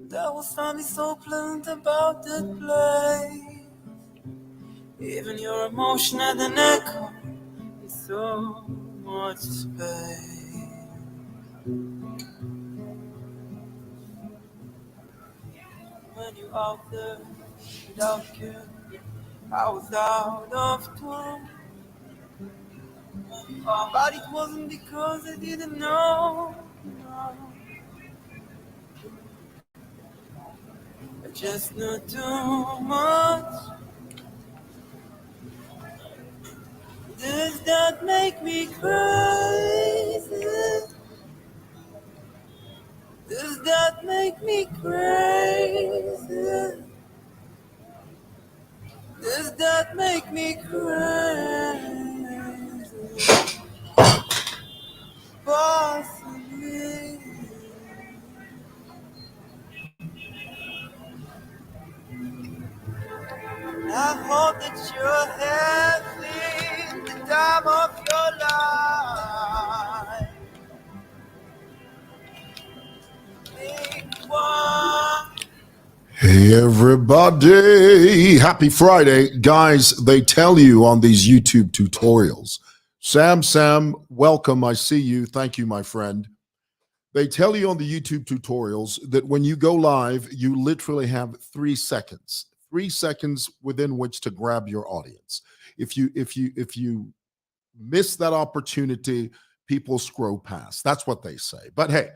There was something so pleasant about that place. Even your emotion had an echo in so much space. When you out there without care, I was out of tune. But it wasn't because I didn't know. No. I just knew too much. Does that make me crazy? Does that make me crazy? Does that make me crazy? Possibly. I hope that you're having the time of your life. Think one. Hey everybody, happy Friday. Guys, they tell you on these YouTube tutorials, Sam, welcome, I see you. Thank you, my friend. They tell you on the YouTube tutorials that when you go live, you literally have 3 seconds within which to grab your audience. If you miss that opportunity, people scroll past. That's what they say. But hey,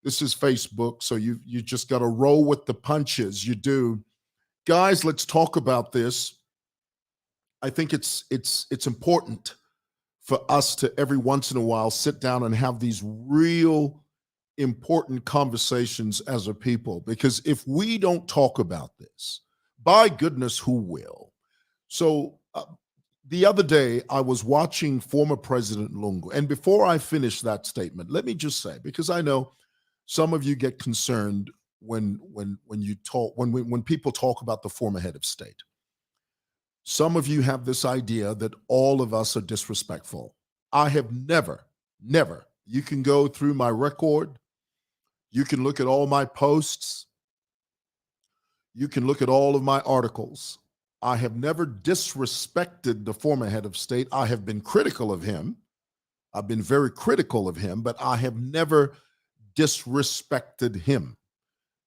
this is Facebook, so you just got to roll with the punches. You do. Guys, let's talk about this. I think it's important for us to every once in a while sit down and have these real important conversations as a people, because if we don't talk about this, by goodness, who will? So the other day, I was watching former President Lungu. And before I finish that statement, let me just say, because I know some of you get concerned when people talk about the former head of state. Some of you have this idea that all of us are disrespectful. I have never, you can go through my record, you can look at all my posts, you can look at all of my articles. I have never disrespected the former head of state. I have been critical of him. I've been very critical of him, but I have never disrespected him.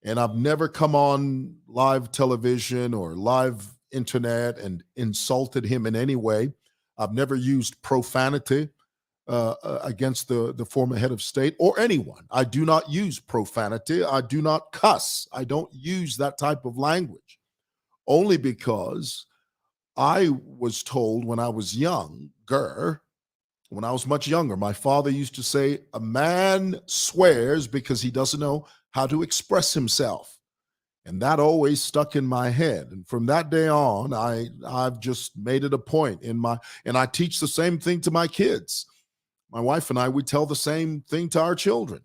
And I've never come on live television or live internet and insulted him in any way. I've never used profanity against the former head of state or anyone. I do not use profanity. I do not cuss. I don't use that type of language, only because I was told when I was younger, when I was much younger, my father used to say, a man swears because he doesn't know how to express himself. And that always stuck in my head. And from that day on, I've just made it a point and I teach the same thing to my kids. My wife and I, we tell the same thing to our children.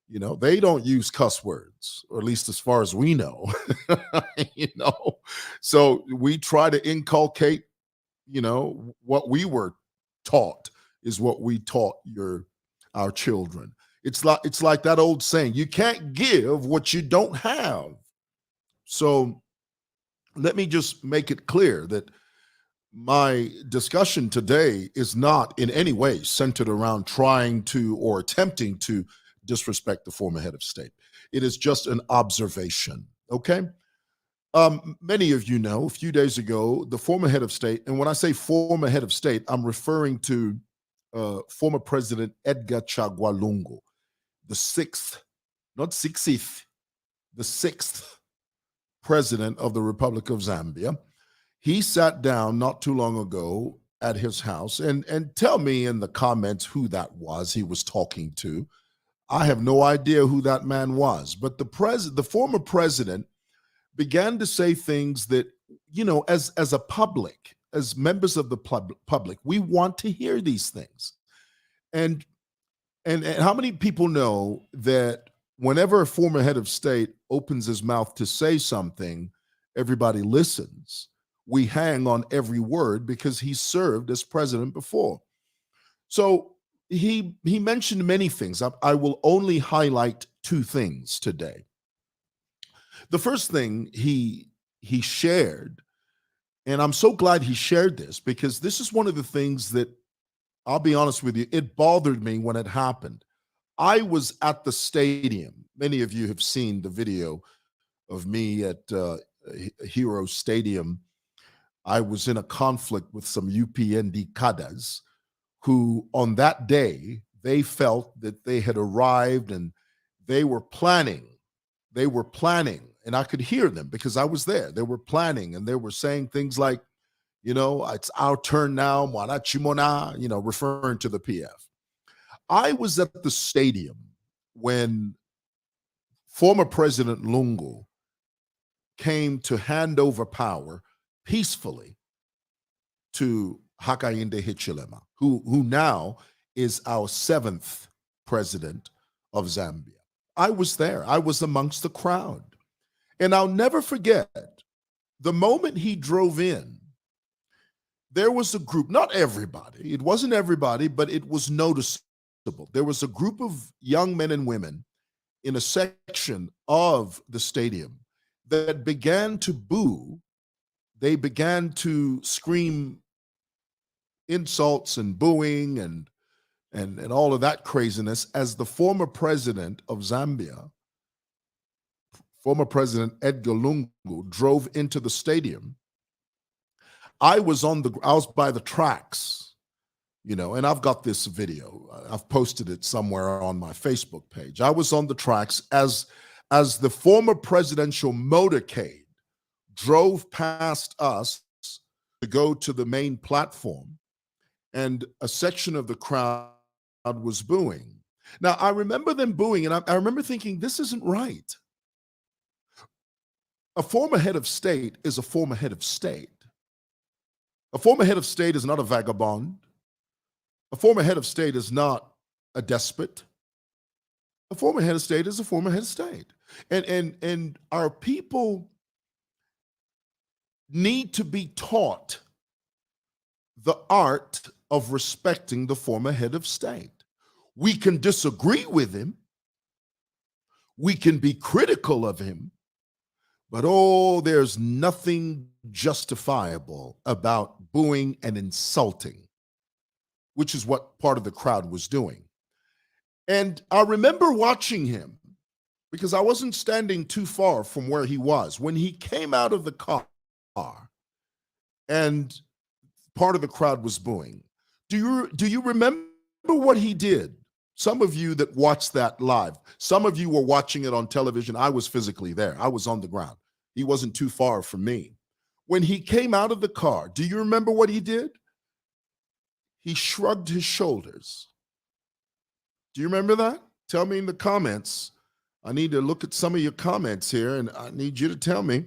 You know, they don't use cuss words, or at least as far as we know, So we try to inculcate, what we were taught is what we taught our children. It's like that old saying, you can't give what you don't have. So let me just make it clear that my discussion today is not in any way centered around trying to or attempting to disrespect the former head of state. It is just an observation, okay? Many of you know, a few days ago, the former head of state, and when I say former head of state, I'm referring to former President Edgar Chagwa Lungu, the sixth, not 60th, the sixth president of the Republic of Zambia. He sat down not too long ago at his house, and tell me in the comments who that was he was talking to. I have no idea who that man was, but the former president began to say things that, as a public, as members of the public, we want to hear these things. And how many people know that whenever a former head of state opens his mouth to say something, everybody listens? We hang on every word because he served as president before. So he mentioned many things. I will only highlight 2 things today. The first thing he shared, and I'm so glad he shared this because this is one of the things that, I'll be honest with you, it bothered me when it happened. I was at the stadium. Many of you have seen the video of me at Hero Stadium. I was in a conflict with some UPND cadres who, on that day, they felt that they had arrived and they were planning. They were planning, and I could hear them because I was there. They were planning and they were saying things like, it's our turn now, Mwana Chimona, referring to the PF. I was at the stadium when former President Lungu came to hand over power peacefully to Hakainde Hichilema, who now is our 7th president of Zambia. I was there. I was amongst the crowd. And I'll never forget the moment he drove in, there was a group, not everybody, it wasn't everybody, but it was noticeable. There was a group of young men and women in a section of the stadium that began to boo. They began to scream insults and booing and all of that craziness as the former president of Zambia, former President Edgar Lungu, drove into the stadium. I was by the tracks, and I've got this video. I've posted it somewhere on my Facebook page. I was on the tracks as the former presidential motorcade drove past us to go to the main platform, and a section of the crowd was booing. Now, I remember them booing, and I remember thinking, this isn't right. A former head of state is a former head of state. A former head of state is not a vagabond. A former head of state is not a despot. A former head of state is a former head of state. And our people need to be taught the art of respecting the former head of state. We can disagree with him. We can be critical of him. But there's nothing justifiable about booing and insulting, which is what part of the crowd was doing. And I remember watching him because I wasn't standing too far from where he was. When he came out of the car and part of the crowd was booing, do you remember what he did? Some of you that watched that live, some of you were watching it on television. I was physically there. I was on the ground. He wasn't too far from me. When he came out of the car, do you remember what he did? He shrugged his shoulders. Do you remember that? Tell me in the comments. I need to look at some of your comments here, and I need you to tell me,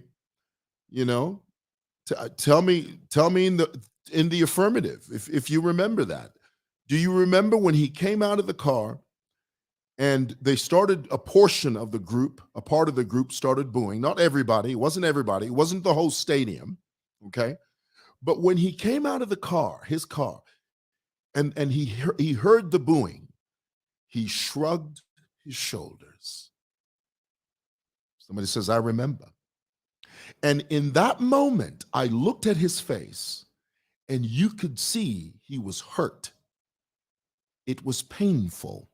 tell me in the affirmative if you remember that. Do you remember when he came out of the car and they started, a portion of the group, a part of the group started booing? Not everybody. It wasn't everybody. It wasn't the whole stadium. Okay. But when he came out of the car, his car, and he heard the booing, he shrugged his shoulders. Somebody says, I remember. And in that moment, I looked at his face and you could see he was hurt. It was painful.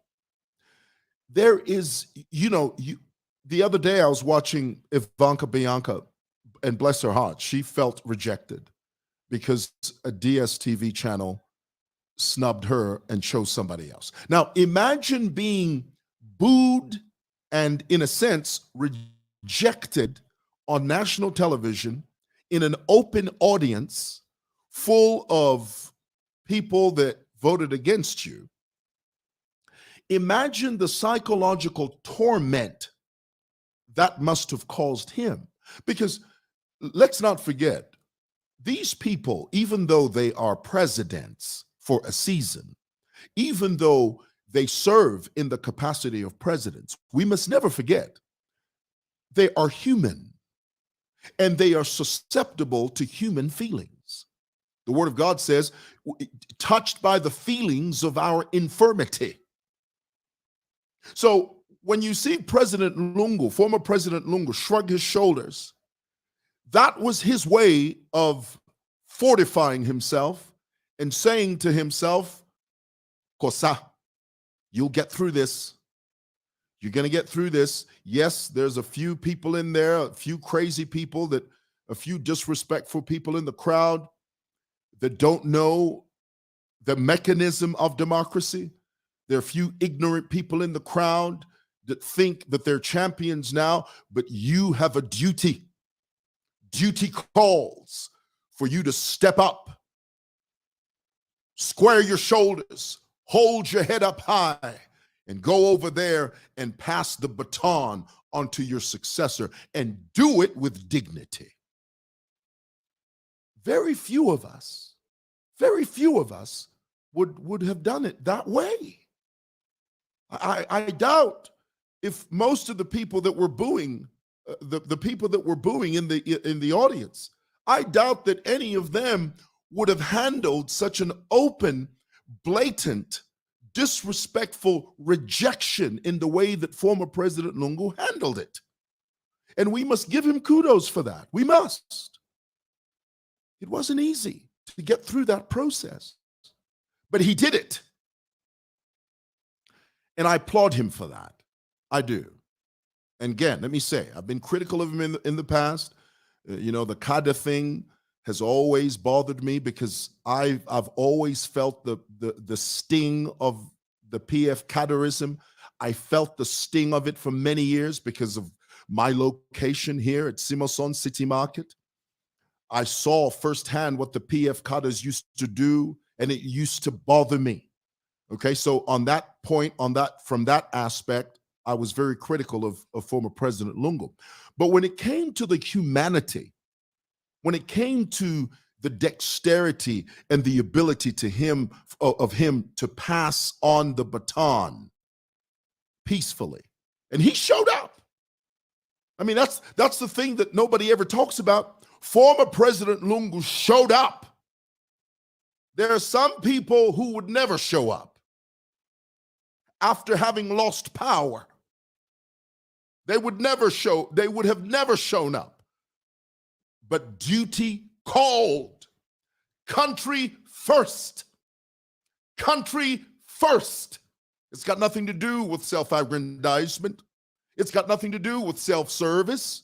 There is, the other day I was watching Ivanka Bianca, and bless her heart, she felt rejected because a DSTV channel snubbed her and chose somebody else. Now, imagine being booed and, in a sense, rejected on national television in an open audience full of people that voted against you. Imagine the psychological torment that must have caused him. Because let's not forget, these people, even though they are presidents for a season, even though they serve in the capacity of presidents, we must never forget they are human and they are susceptible to human feelings. The Word of God says, touched by the feelings of our infirmity. So when you see President Lungu, former President Lungu, shrug his shoulders, that was his way of fortifying himself and saying to himself, Kosa, you'll get through this. You're going to get through this. Yes, there's a few people in there, a few crazy people, a few disrespectful people in the crowd that don't know the mechanism of democracy. There are a few ignorant people in the crowd that think that they're champions now, but you have a duty. Duty calls for you to step up, square your shoulders, hold your head up high, and go over there and pass the baton onto your successor and do it with dignity. Very few of us would have done it that way. I doubt if most of the people that were booing, the people that were booing in the audience, I doubt that any of them would have handled such an open, blatant, disrespectful rejection in the way that former President Lungu handled it. And we must give him kudos for that. We must. It wasn't easy to get through that process, but he did it. And I applaud him for that. I do. And again, let me say, I've been critical of him in the past. The Kada thing has always bothered me because I've always felt the sting of the PF Kadarism. I felt the sting of it for many years because of my location here at Simoson City Market. I saw firsthand what the PF Kadas used to do, and it used to bother me. Okay, so on that point, from that aspect, I was very critical of former President Lungu. But when it came to the humanity, when it came to the dexterity and the ability of him to pass on the baton peacefully, and he showed up. I mean, that's the thing that nobody ever talks about. Former President Lungu showed up. There are some people who would never show up after having lost power. They would have never shown up. But duty called. Country first. Country first. It's got nothing to do with self-aggrandizement. It's got nothing to do with self-service.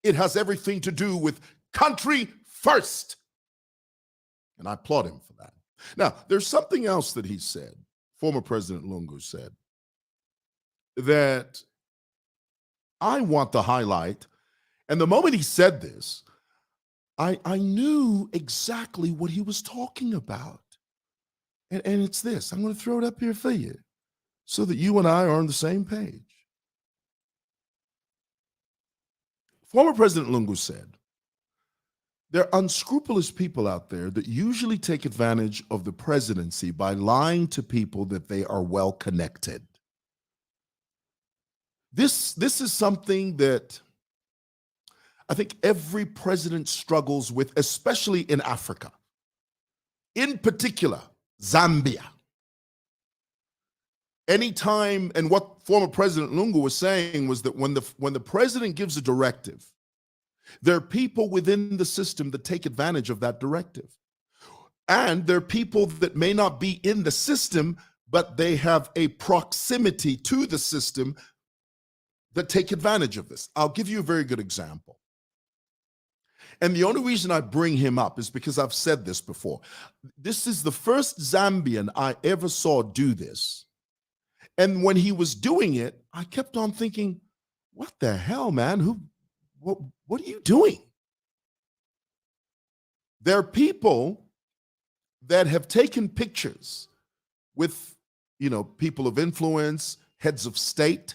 It has everything to do with country first. And I applaud him for that. Now, there's something else that he said, former President Lungu said, that I want to highlight. And the moment he said this, I knew exactly what he was talking about. And it's this. I'm going to throw it up here for you so that you and I are on the same page. Former President Lungu said, there are unscrupulous people out there that usually take advantage of the presidency by lying to people that they are well connected. This is something that I think every president struggles with, especially in Africa. In particular, Zambia. Anytime, and what former President Lungu was saying was that when the president gives a directive, there are people within the system that take advantage of that directive. And there are people that may not be in the system, but they have a proximity to the system that take advantage of this. I'll give you a very good example. And the only reason I bring him up is because I've said this before. This is the first Zambian I ever saw do this. And when he was doing it, I kept on thinking, what the hell, man? What are you doing? There are people that have taken pictures with, people of influence, heads of state,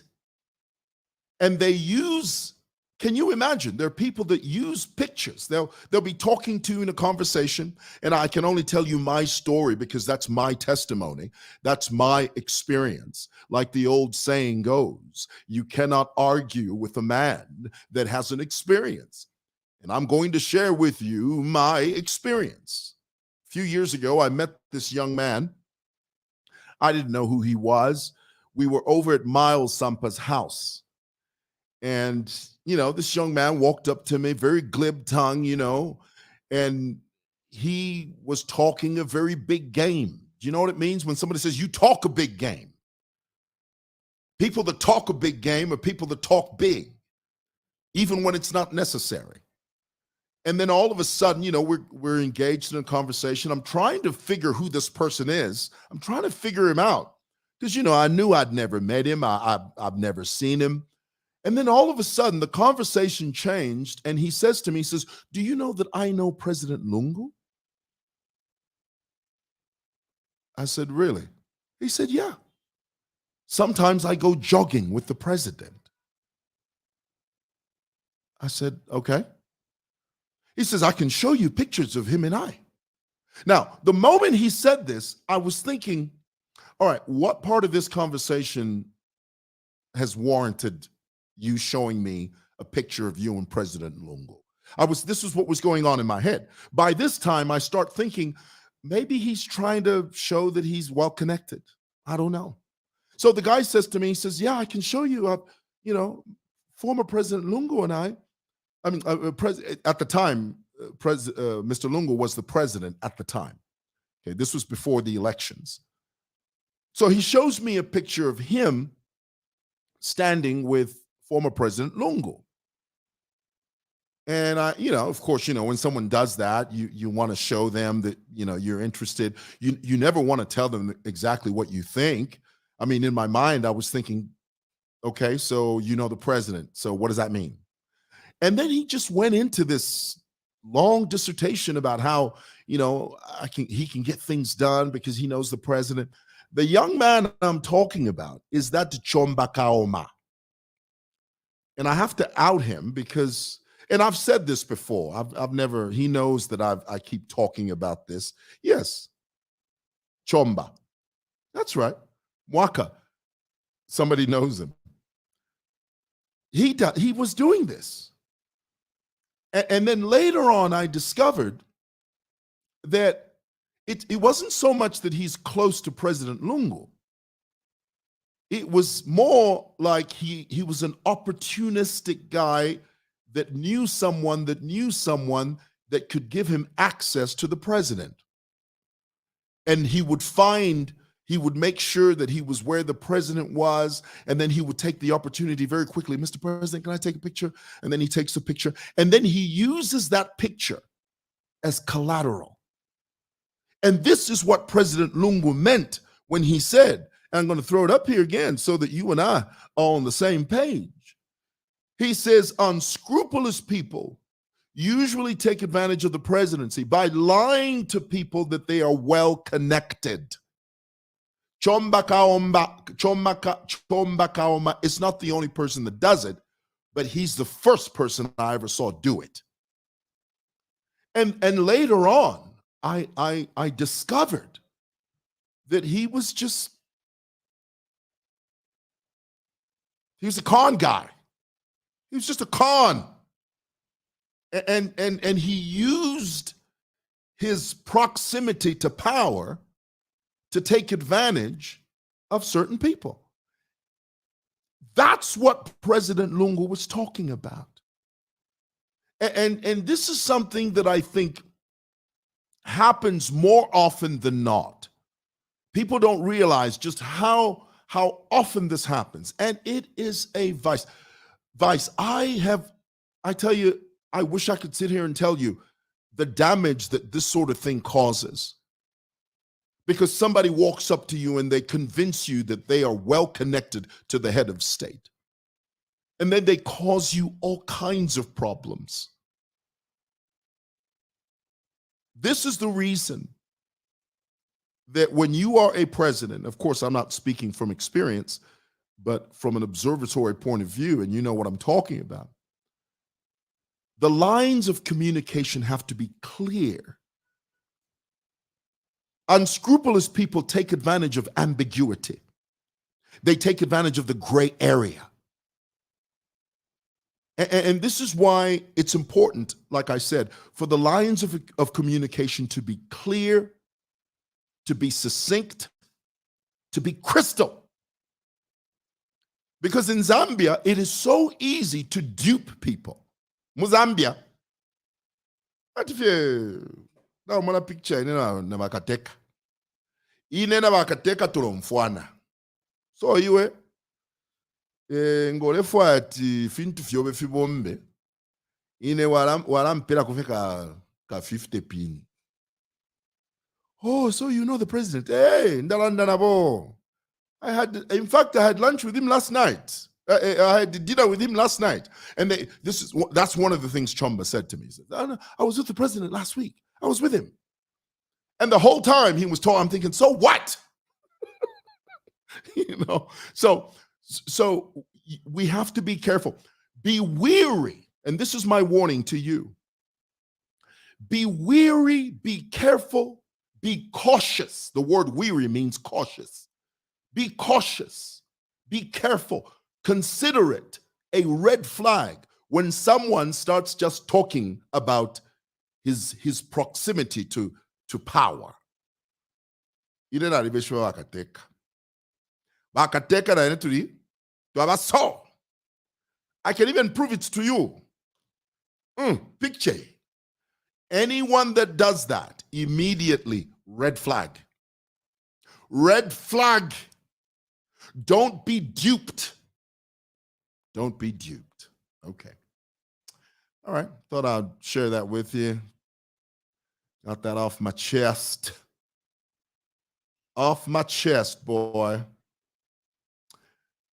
and they use, can you imagine? There are people that use pictures. They'll be talking to you in a conversation, and I can only tell you my story because that's my testimony. That's my experience. Like the old saying goes, you cannot argue with a man that has an experience. And I'm going to share with you my experience. A few years ago, I met this young man. I didn't know who he was. we were over at Miles Sampa's house. And, this young man walked up to me, very glib tongue, and he was talking a very big game. Do you know what it means when somebody says you talk a big game? People that talk a big game are people that talk big, even when it's not necessary. And then all of a sudden, we're engaged in a conversation. I'm trying to figure who this person is. I'm trying to figure him out because, I knew I'd never met him. I've never seen him. And then all of a sudden, the conversation changed, and he says to me, he says, "Do you know that I know President Lungu?" I said, "Really?" He said, "Yeah. Sometimes I go jogging with the president." I said, "Okay." He says, "I can show you pictures of him and I." Now, the moment he said this, I was thinking, all right, what part of this conversation has warranted you showing me a picture of you and President Lungu? This is what was going on in my head. By this time, I start thinking, maybe he's trying to show that he's well connected. I don't know. So the guy says to me, he says, "Yeah, I can show you, former President Lungu and I mean, at the time, Mr. Lungu was the president at the time. Okay, this was before the elections. So he shows me a picture of him standing with former President Lungu. And of course, when someone does that, you want to show them that, you're interested. You never want to tell them exactly what you think. I mean, in my mind, I was thinking, okay, so the president. So what does that mean? And then he just went into this long dissertation about how, he can get things done because he knows the president. The young man I'm talking about is that Chomba Kaoma. And I have to out him because, and I've said this before, I've never, he knows that I keep talking about this. Yes, Chomba. That's right. Mwaka. Somebody knows him. He was doing this. And then later on, I discovered that it wasn't so much that he's close to President Lungu. It was more like he was an opportunistic guy that knew someone that could give him access to the president. And he would make sure that he was where the president was, and then he would take the opportunity very quickly. "Mr. President, can I take a picture?" And then he takes a picture, and then he uses that picture as collateral. And this is what President Lungu meant when he said, and I'm going to throw it up here again so that you and I are on the same page. He says, "Unscrupulous people usually take advantage of the presidency by lying to people that they are well connected." Chomba Kaoma is not the only person that does it, but he's the first person I ever saw do it. And later on, I discovered that he was a con guy. He was just a con. And he used his proximity to power to take advantage of certain people. That's what President Lungu was talking about. And this is something that I think happens more often than not. People don't realize just how often this happens. And it is a vice. I tell you, I wish I could sit here and tell you the damage that this sort of thing causes. Because somebody walks up to you and they convince you that they are well connected to the head of state. And then they cause you all kinds of problems. This is the reason that when you are a president, of course, I'm not speaking from experience, but from an observatory point of view, and you know what I'm talking about. The lines of communication have to be clear. Unscrupulous people take advantage of ambiguity. They take advantage of the gray area. And this is why it's important, like I said, for the lines of communication to be clear, to be succinct, to be crystal. Because in Zambia, it is so easy to dupe people. Muzambia, na umona picture ine na bakateka. Ine na bakateka tulomfwana. So iwe ngolefwa ati fintu fyobe fibombe. Ine walampela kufika ka 50 pin. Oh, so you know the president. Hey, ndalanda nabo. In fact, I had lunch with him last night. I had dinner with him last night. And that's one of the things Chomba said to me. He said, I was with the president last week. I was with him. And the whole time he was talking, I'm thinking, so what? So we have to be careful. Be weary. And this is my warning to you. Be weary, be careful, be cautious. The word weary means cautious. Be cautious, be careful. Consider it a red flag when someone starts just talking about his proximity to power. I can even prove it to you. Picture. Anyone that does that, immediately, red flag. Red flag. Don't be duped. Don't be duped. Okay. All right. Thought I'd share that with you. Got that off my chest. Off my chest, boy.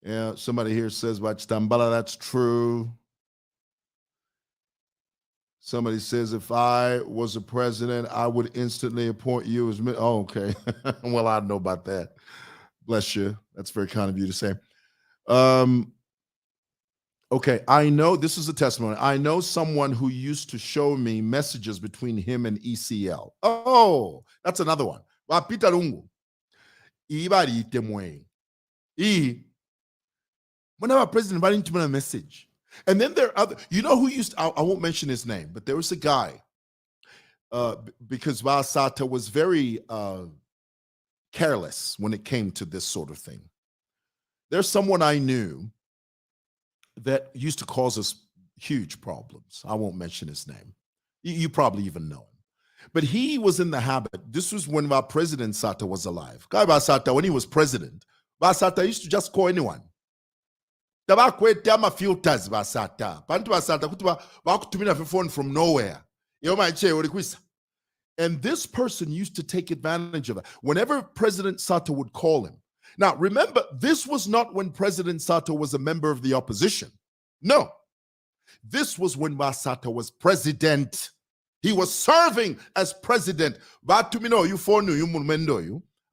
Yeah, somebody here says, Tambala, that's true. Somebody says, if I was a president, I would instantly appoint you as... Oh, okay. Well, I don't know about that. Bless you. That's very kind of you to say. Okay, I know, this is a testimony. I know someone who used to show me messages between him and ECL. Oh, that's another one. Peter Lungu. Whenever president writing to me a message. And then there are other, you know who used, I won't mention his name, but there was a guy, because Vasata was very careless when it came to this sort of thing. There's someone I knew that used to cause us huge problems. I won't mention his name. You probably even know him. But he was in the habit, this was when our President Sata was alive. Guy Vasata, when he was president, Vasata used to just call anyone. Tabakwete filters Vasata. Pantu Vasata kutuba bakutumina phone from nowhere. And this person used to take advantage of it. Whenever President Sato would call him. Now, remember, this was not when President Sato was a member of the opposition. No. This was when Sato was president. He was serving as president. I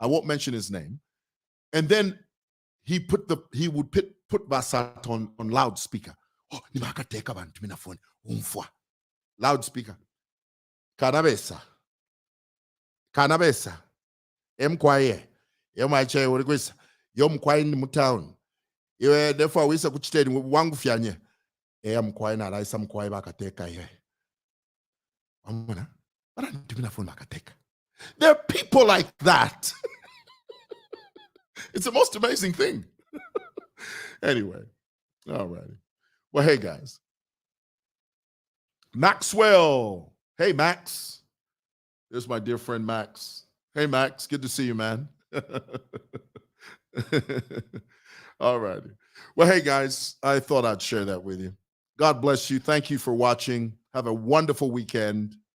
won't mention his name. And then he would put Vasat on loudspeaker. Oh, loudspeaker. Kanabesa. Mkwaye. Yomaiche ulikwisa. Yomkwaye ni mutaun. Iwe therefore wisa kuchiteni wangu fyanye. Mkwaye na raisa mkwaye bakateka ye. There are people like that. It's the most amazing thing. Anyway, all right. Well, hey, guys. Maxwell. Hey, Max. There's my dear friend, Max. Hey, Max. Good to see you, man. All righty. Well, hey, guys. I thought I'd share that with you. God bless you. Thank you for watching. Have a wonderful weekend.